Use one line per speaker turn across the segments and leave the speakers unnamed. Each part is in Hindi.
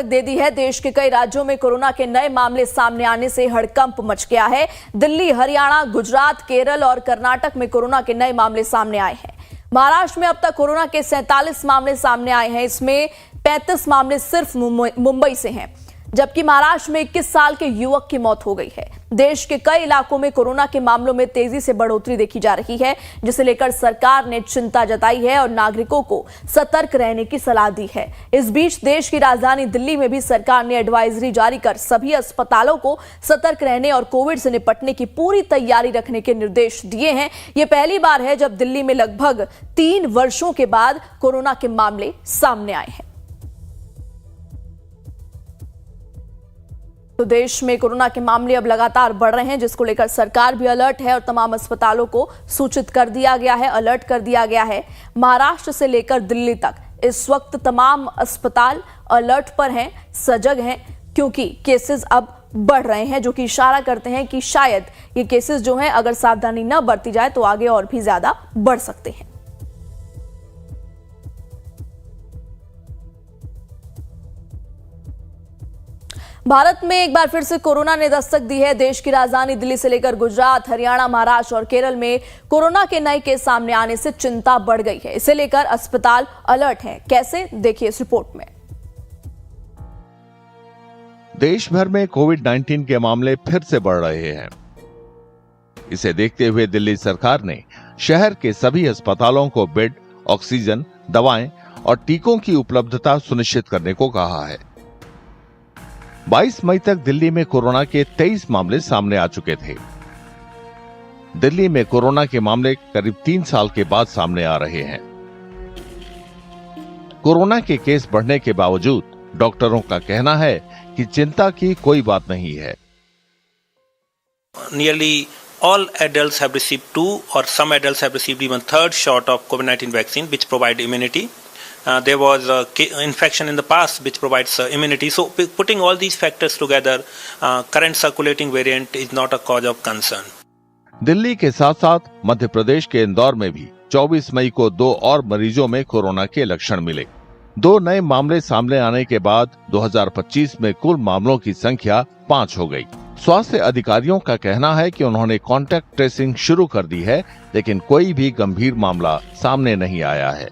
दे दी है। देश के कई राज्यों में कोरोना के नए मामले सामने आने से हड़कंप मच गया है। दिल्ली, हरियाणा, गुजरात, केरल और कर्नाटक में कोरोना के नए मामले सामने आए हैं। महाराष्ट्र में अब तक कोरोना के 47 मामले सामने आए हैं। इसमें 35 मामले सिर्फ मुंबई से हैं, जबकि महाराष्ट्र में 21 साल के युवक की मौत हो गई है। देश के कई इलाकों में कोरोना के मामलों में तेजी से बढ़ोतरी देखी जा रही है, जिसे लेकर सरकार ने चिंता जताई है और नागरिकों को सतर्क रहने की सलाह दी है। इस बीच देश की राजधानी दिल्ली में भी सरकार ने एडवाइजरी जारी कर सभी अस्पतालों को सतर्क रहने और कोविड से निपटने की पूरी तैयारी रखने के निर्देश दिए हैं। यह पहली बार है जब दिल्ली में लगभग 3 वर्षों के बाद कोरोना के मामले सामने आए हैं। तो देश में कोरोना के मामले अब लगातार बढ़ रहे हैं, जिसको लेकर सरकार भी अलर्ट है और तमाम अस्पतालों को सूचित कर दिया गया है, अलर्ट कर दिया गया है। महाराष्ट्र से लेकर दिल्ली तक इस वक्त तमाम अस्पताल अलर्ट पर हैं, सजग हैं, क्योंकि केसेस अब बढ़ रहे हैं, जो कि इशारा करते हैं कि शायद ये केसेस जो हैं, अगर सावधानी न बरती जाए तो आगे और भी ज्यादा बढ़ सकते हैं। भारत में एक बार फिर से कोरोना ने दस्तक दी है। देश की राजधानी दिल्ली से लेकर गुजरात, हरियाणा, महाराष्ट्र और केरल में कोरोना के नए केस सामने आने से चिंता बढ़ गई है। इसे लेकर अस्पताल अलर्ट हैं। कैसे, देखिए इस रिपोर्ट में।
देश भर में कोविड-19 के मामले फिर से बढ़ रहे हैं। इसे देखते हुए दिल्ली सरकार ने शहर के सभी अस्पतालों को बेड, ऑक्सीजन, दवाएं और टीकों की उपलब्धता सुनिश्चित करने को कहा है। 22 मई तक दिल्ली में कोरोना के 23 मामले सामने आ चुके थे। दिल्ली में कोरोना के मामले करीब 3 साल के बाद सामने आ रहे हैं। कोरोना के केस बढ़ने के बावजूद डॉक्टरों का कहना है कि चिंता की कोई बात नहीं है।
Nearly all adults have received 2 or some adults have received even 3rd shot of COVID-19 vaccine, which provide immunity. There was infection in the past which provides immunity. So putting all these factors together, current circulating variant is not a cause of concern.
Delhi के साथ साथ मध्य प्रदेश के इंदौर में भी 24 मई को 2 और मरीजों में कोरोना के लक्षण मिले। 2 नए मामले सामने आने के बाद 2025 में कुल मामलों की संख्या 5 हो गई। स्वास्थ्य अधिकारियों का कहना है कि उन्होंने कॉन्टैक्ट ट्रेसिंग शुरू कर दी है, लेकिन कोई भी गंभीर मामला सामने नहीं आया है।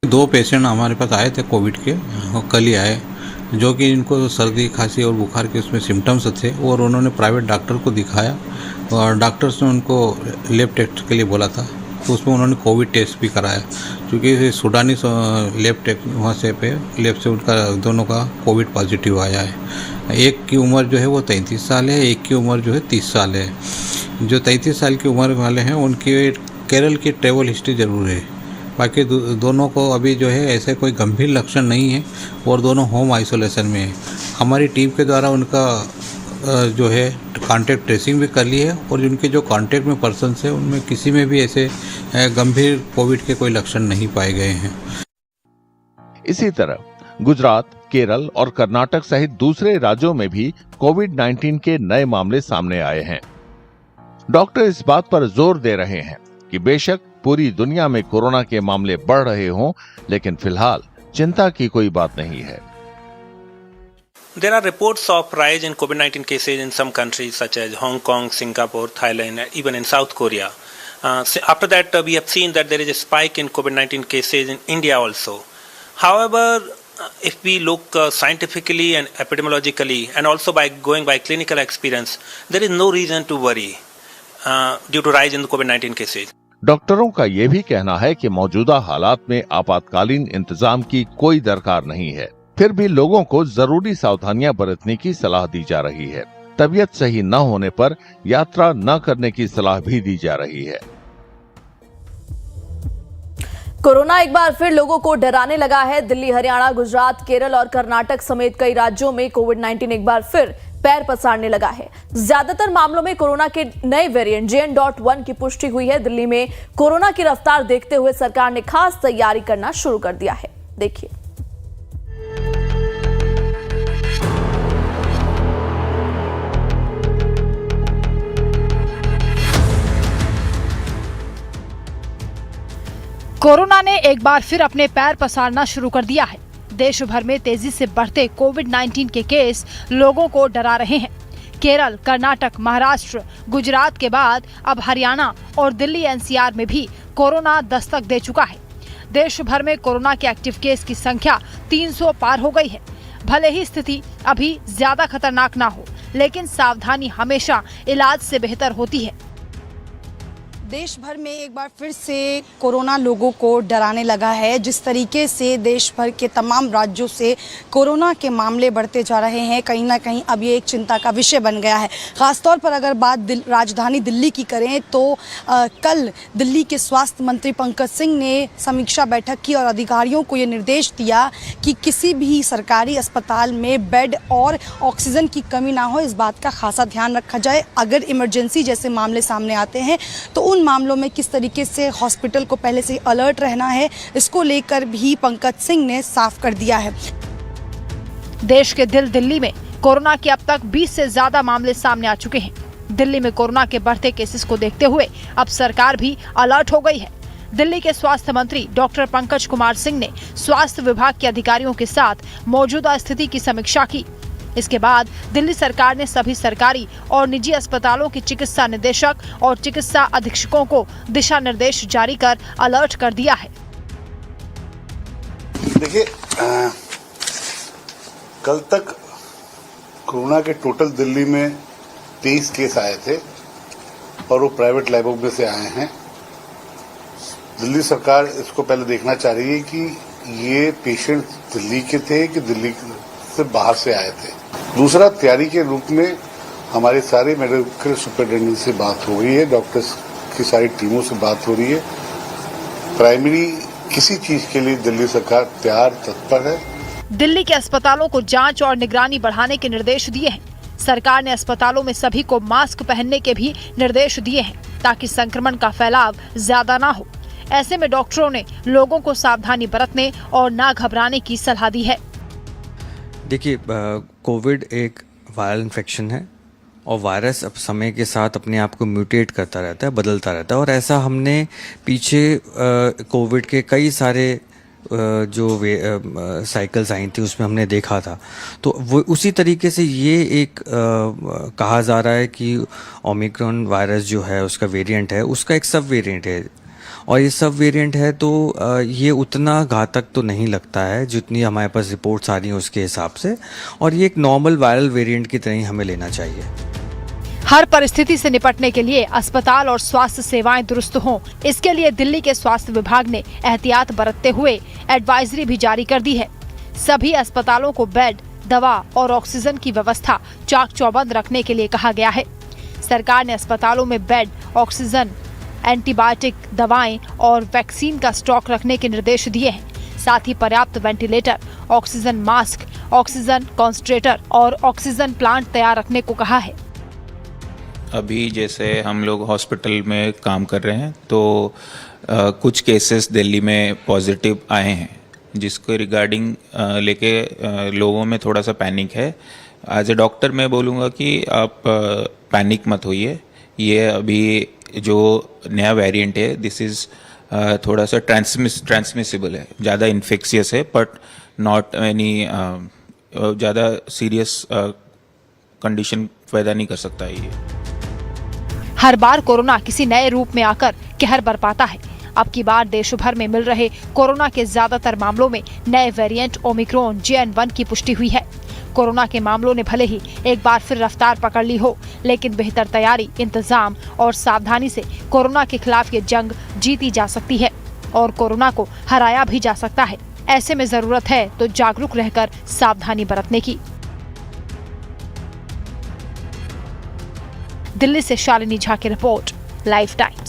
2 पेशेंट हमारे पास आए थे कोविड के, कल ही आए, जो कि इनको सर्दी, खांसी और बुखार के उसमें सिम्टम्स थे, और उन्होंने प्राइवेट डॉक्टर को दिखाया और डॉक्टर्स ने उनको लैब टेस्ट के लिए बोला था, तो उसमें उन्होंने कोविड टेस्ट भी कराया, क्योंकि सुडानी लैब टेस्ट वहाँ से लैब से उनका दोनों का कोविड पॉजिटिव आया है। एक की उम्र जो है वो 33 साल है, एक की उम्र जो है 30 साल है। जो 33 साल की उम्र वाले हैं उनकी केरल की ट्रैवल हिस्ट्री जरूर है। बाकी दोनों को अभी जो है ऐसे कोई गंभीर लक्षण नहीं है और दोनों होम आइसोलेशन में है। हमारी टीम के द्वारा उनका जो है कांटेक्ट ट्रेसिंग भी कर ली है और उनके जो कांटेक्ट में पर्सन है उनमें किसी में भी ऐसे गंभीर कोविड के कोई लक्षण नहीं पाए गए हैं।
इसी तरह गुजरात, केरल और कर्नाटक सहित दूसरे राज्यों में भी कोविड-19 के नए मामले सामने आए हैं। डॉक्टर इस बात पर जोर दे रहे हैं कि बेशक पूरी दुनिया में कोरोना के मामले बढ़ रहे हों, लेकिन फिलहाल चिंता की कोई बात नहीं है।
There are reports of rise in COVID-19 cases in some countries such as Hong Kong, Singapore, Thailand, even in South Korea. After that, we have seen that there is a spike in COVID-19 cases in India also. However, if we look scientifically and epidemiologically, and also by going by clinical experience, there is no reason to worry due to rise in the COVID-19 cases.
डॉक्टरों का यह भी कहना है कि मौजूदा हालात में आपातकालीन इंतजाम की कोई दरकार नहीं है। फिर भी लोगों को जरूरी सावधानियां बरतने की सलाह दी जा रही है। तबीयत सही न होने पर यात्रा न करने की सलाह भी दी जा रही है।
कोरोना एक बार फिर लोगों को डराने लगा है। दिल्ली, हरियाणा, गुजरात, केरल और कर्नाटक समेत कई राज्यों में कोविड-19 एक बार फिर पैर पसारने लगा है। ज्यादातर मामलों में कोरोना के नए वेरिएंट JN.1 की पुष्टि हुई है। दिल्ली में कोरोना की रफ्तार देखते हुए सरकार ने खास तैयारी करना शुरू कर दिया है। देखिए।
कोरोना ने एक बार फिर अपने पैर पसारना शुरू कर दिया है। देश भर में तेजी से बढ़ते कोविड-19 के केस लोगों को डरा रहे हैं। केरल, कर्नाटक, महाराष्ट्र, गुजरात के बाद अब हरियाणा और दिल्ली एनसीआर में भी कोरोना दस्तक दे चुका है। देश भर में कोरोना के एक्टिव केस की संख्या 300 पार हो गई है। भले ही स्थिति अभी ज्यादा खतरनाक ना हो, लेकिन सावधानी हमेशा इलाज से बेहतर होती है।
देश भर में एक बार फिर से कोरोना लोगों को डराने लगा है। जिस तरीके से देश भर के तमाम राज्यों से कोरोना के मामले बढ़ते जा रहे हैं, कहीं ना कहीं अब ये एक चिंता का विषय बन गया है। खासतौर पर अगर बात राजधानी दिल्ली की करें तो कल दिल्ली के स्वास्थ्य मंत्री पंकज सिंह ने समीक्षा बैठक की और अधिकारियों को ये निर्देश दिया कि किसी भी सरकारी अस्पताल में बेड और ऑक्सीजन की कमी ना हो, इस बात का खासा ध्यान रखा जाए। अगर इमरजेंसी जैसे मामले सामने आते हैं तो उन मामलों में किस तरीके से हॉस्पिटल को पहले से अलर्ट रहना है, इसको लेकर भी पंकज सिंह ने साफ कर दिया है।
देश के दिल्ली में कोरोना के अब तक 20 से ज्यादा मामले सामने आ चुके हैं। दिल्ली में कोरोना के बढ़ते केसेस को देखते हुए अब सरकार भी अलर्ट हो गई है। दिल्ली के स्वास्थ्य मंत्री डॉक्टर पंकज कुमार सिंह ने स्वास्थ्य विभाग के अधिकारियों के साथ मौजूदा स्थिति की समीक्षा की। इसके बाद दिल्ली सरकार ने सभी सरकारी और निजी अस्पतालों के चिकित्सा निदेशक और चिकित्सा अधीक्षकों को दिशा निर्देश जारी कर अलर्ट कर दिया है।
देखिए, कल तक कोरोना के टोटल दिल्ली में 23 केस आए थे और वो प्राइवेट लैबों में से आए हैं। दिल्ली सरकार इसको पहले देखना चाह रही है कि ये पेशेंट दिल्ली के थे कि दिल्ली से बाहर से आए थे। दूसरा, तैयारी के रूप में हमारे सारे मेडिकल सुपरिटेंडेंट से बात हो रही है, डॉक्टर्स की सारी टीमों से बात हो रही है। प्राइमरी किसी चीज के लिए दिल्ली सरकार तैयार तत्पर है।
दिल्ली के अस्पतालों को जांच और निगरानी बढ़ाने के निर्देश दिए हैं। सरकार ने अस्पतालों में सभी को मास्क पहनने के भी निर्देश दिए हैं ताकि संक्रमण का फैलाव ज्यादा ना हो। ऐसे में डॉक्टरों ने लोगों को सावधानी बरतने और ना घबराने की सलाह दी है।
देखिए, कोविड एक वायरल इन्फेक्शन है और वायरस अब समय के साथ अपने आप को म्यूटेट करता रहता है, बदलता रहता है। और ऐसा हमने पीछे कोविड के कई सारे जो साइकिल्स आई थी उसमें हमने देखा था। तो वो उसी तरीके से ये एक कहा जा रहा है कि ओमिक्रॉन वायरस जो है उसका वेरिएंट है, उसका एक सब वेरिएंट है और ये सब वेरिएंट है तो ये उतना घातक तो नहीं लगता है जितनी हमारे पास रिपोर्ट्स आ रही हैं उसके हिसाब से, और ये एक नॉर्मल वायरल वेरिएंट की तरह ही हमें लेना चाहिए।
हर परिस्थिति से निपटने के लिए अस्पताल और स्वास्थ्य सेवाएं दुरुस्त हों, इसके लिए दिल्ली के स्वास्थ्य विभाग ने एहतियात बरतते हुए एडवाइजरी भी जारी कर दी है। सभी अस्पतालों को बेड, दवा और ऑक्सीजन की व्यवस्था चाक चौबंद रखने के लिए कहा गया है। सरकार ने अस्पतालों में बेड, ऑक्सीजन, एंटीबायोटिक दवाएं और वैक्सीन का स्टॉक रखने के निर्देश दिए हैं। साथ ही पर्याप्त ventilator, oxygen mask, oxygen concentrator और ऑक्सीजन प्लांट तैयार रखने को कहा है।
अभी जैसे हम लोग हॉस्पिटल में काम कर रहे हैं तो कुछ केसेस दिल्ली में पॉजिटिव आए हैं, जिसको रिगार्डिंग लेके लोगों में थोड़ा सा पैनिक है। एज ए डॉक्टर मैं बोलूँगा कि आप पैनिक मत होइए। ये अभी जो नया वेरिएंट है, दिस इज़ थोड़ा सा ट्रांसमिसिबल है, ज़्यादा इन्फेक्शियस है, बट नॉट एनी ज़्यादा सीरियस कंडीशन पैदा नहीं कर सकता है ये।
हर बार कोरोना किसी नए रूप में आकर कहर बरपाता है। अब की बार देश भर में मिल रहे कोरोना के ज्यादातर मामलों में नए वेरिएंट ओमिक्रॉन JN.1 की पुष्टि हुई है। कोरोना के मामलों ने भले ही एक बार फिर रफ्तार पकड़ ली हो, लेकिन बेहतर तैयारी, इंतजाम और सावधानी से कोरोना के खिलाफ ये जंग जीती जा सकती है और कोरोना को हराया भी जा सकता है। ऐसे में जरूरत है तो जागरूक रहकर सावधानी बरतने की। दिल्ली से शालिनी झा की रिपोर्ट, लाइफ टाइम।